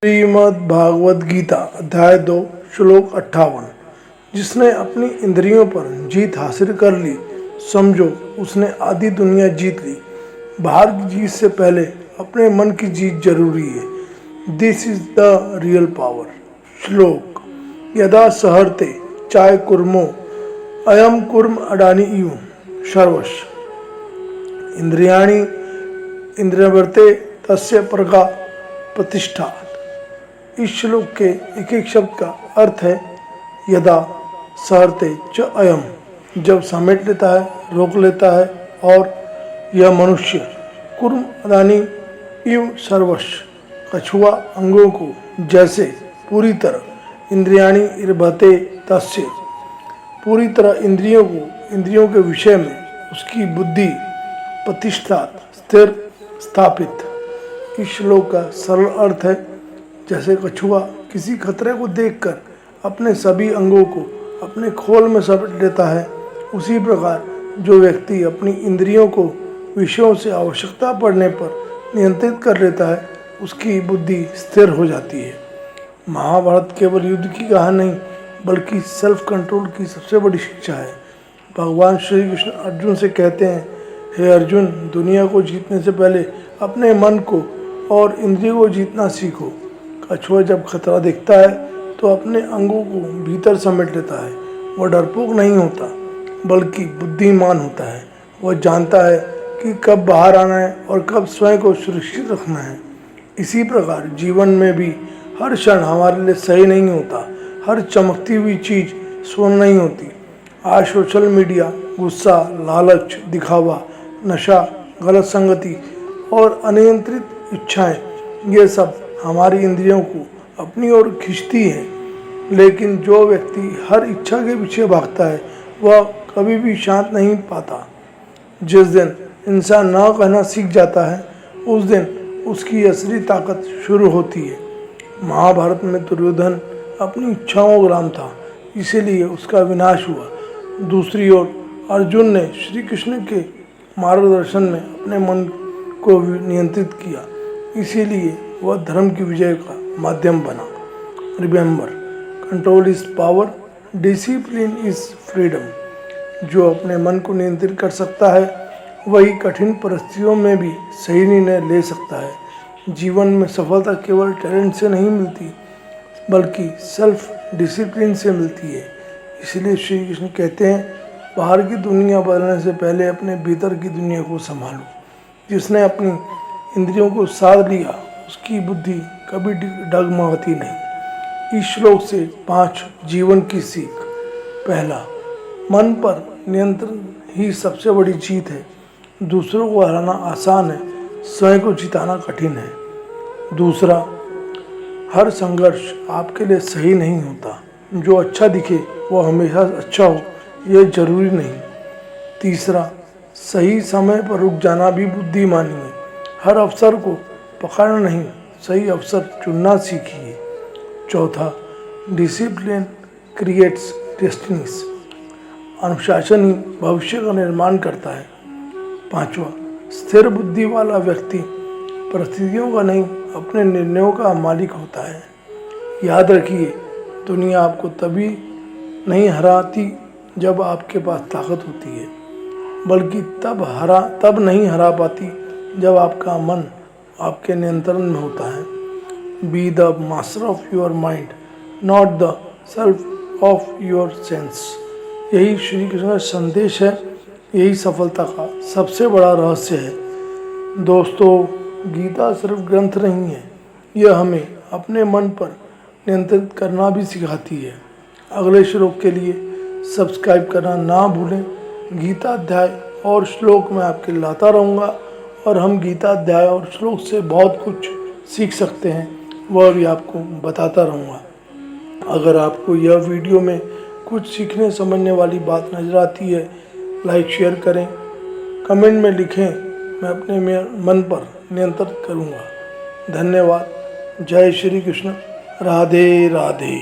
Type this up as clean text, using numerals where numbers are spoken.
श्रीमद् भागवत गीता अध्याय 2 श्लोक 58। जिसने अपनी इंद्रियों पर जीत हासिल कर ली, समझो उसने आधी दुनिया जीत ली। बाहर की जीत से पहले अपने मन की जीत जरूरी है। This is the real power. श्लोक यदा सहर्ते चाय कुर्मो अयम कुर्म अडानी इव सर्वश इंद्रियाणि इंद्रियवर्ते तस्य प्रगा प्रतिष्ठा। इस श्लोक के एक एक शब्द का अर्थ है यदा सहर्ते च अयम, जब समेट लेता है, रोक लेता है, और यह मनुष्य कुर्म अदानी इव सर्वश, कछुआ अंगों को जैसे पूरी तरह इंद्रियाणि इर्भते तस्य, पूरी तरह इंद्रियों के विषय में उसकी बुद्धि प्रतिष्ठा स्थिर स्थापित। इस श्लोक का सरल अर्थ है जैसे कछुआ किसी खतरे को देखकर अपने सभी अंगों को अपने खोल में समेट लेता है, उसी प्रकार जो व्यक्ति अपनी इंद्रियों को विषयों से आवश्यकता पड़ने पर नियंत्रित कर लेता है, उसकी बुद्धि स्थिर हो जाती है। महाभारत केवल युद्ध की कहानी नहीं, बल्कि सेल्फ कंट्रोल की सबसे बड़ी शिक्षा है। भगवान श्री कृष्ण अर्जुन से कहते हैं, हे अर्जुन, दुनिया को जीतने से पहले अपने मन को और इंद्रियों को जीतना सीखो। कछुआ जब खतरा देखता है तो अपने अंगों को भीतर समेट लेता है। वह डरपोक नहीं होता, बल्कि बुद्धिमान होता है। वह जानता है कि कब बाहर आना है और कब स्वयं को सुरक्षित रखना है। इसी प्रकार जीवन में भी हर क्षण हमारे लिए सही नहीं होता। हर चमकती हुई चीज़ स्वर्ण नहीं होती। आज सोशल मीडिया, गुस्सा, लालच, दिखावा, नशा, गलत संगति और अनियंत्रित इच्छाएं, ये सब हमारी इंद्रियों को अपनी ओर खींचती हैं। लेकिन जो व्यक्ति हर इच्छा के पीछे भागता है, वह कभी भी शांत नहीं पाता। जिस दिन इंसान ना कहना सीख जाता है, उस दिन उसकी असली ताकत शुरू होती है। महाभारत में दुर्योधन अपनी इच्छाओं का गुलाम था, इसीलिए उसका विनाश हुआ। दूसरी ओर अर्जुन ने श्री कृष्ण के मार्गदर्शन में अपने मन को नियंत्रित किया, इसीलिए वह धर्म की विजय का माध्यम बना। Remember, control is power, discipline is freedom. जो अपने मन को नियंत्रित कर सकता है, वही कठिन परिस्थितियों में भी सही निर्णय ले सकता है। जीवन में सफलता केवल टैलेंट से नहीं मिलती, बल्कि सेल्फ डिसिप्लिन से मिलती है। इसलिए श्री कृष्ण कहते हैं, बाहर की दुनिया बदलने से पहले अपने भीतर की दुनिया को संभालो। जिसने अपनी इंद्रियों को साध लिया, उसकी बुद्धि कभी डगमगाती नहीं। इस श्लोक से 5 जीवन की सीख। पहला, मन पर नियंत्रण ही सबसे बड़ी जीत है। दूसरों को हराना आसान है, स्वयं को जिताना कठिन है। दूसरा, हर संघर्ष आपके लिए सही नहीं होता। जो अच्छा दिखे वो हमेशा अच्छा हो, यह जरूरी नहीं। तीसरा, सही समय पर रुक जाना भी बुद्धिमानी है। हर अवसर को पकड़ना नहीं, सही अवसर चुनना सीखिए। चौथा, डिसिप्लिन क्रिएट्स डेस्टिनीज। अनुशासन ही भविष्य का निर्माण करता है। पांचवा, स्थिर बुद्धि वाला व्यक्ति परिस्थितियों का नहीं, अपने निर्णयों का मालिक होता है। याद रखिए, दुनिया आपको तभी नहीं हराती जब आपके पास ताकत होती है, बल्कि तब नहीं हरा पाती जब आपका मन आपके नियंत्रण में होता है। Be the master of your mind, not the self of your sense. यही श्री कृष्ण का संदेश है, यही सफलता का सबसे बड़ा रहस्य है। दोस्तों, गीता सिर्फ ग्रंथ नहीं है, यह हमें अपने मन पर नियंत्रित करना भी सिखाती है। अगले श्लोक के लिए सब्सक्राइब करना ना भूलें। गीता अध्याय और श्लोक मैं आपके लाता रहूँगा, और हम गीता अध्याय और श्लोक से बहुत कुछ सीख सकते हैं, वह भी आपको बताता रहूँगा। अगर आपको यह वीडियो में कुछ सीखने समझने वाली बात नज़र आती है, लाइक शेयर करें, कमेंट में लिखें, मैं अपने मन पर नियंत्रण करूँगा। धन्यवाद। जय श्री कृष्ण। राधे राधे।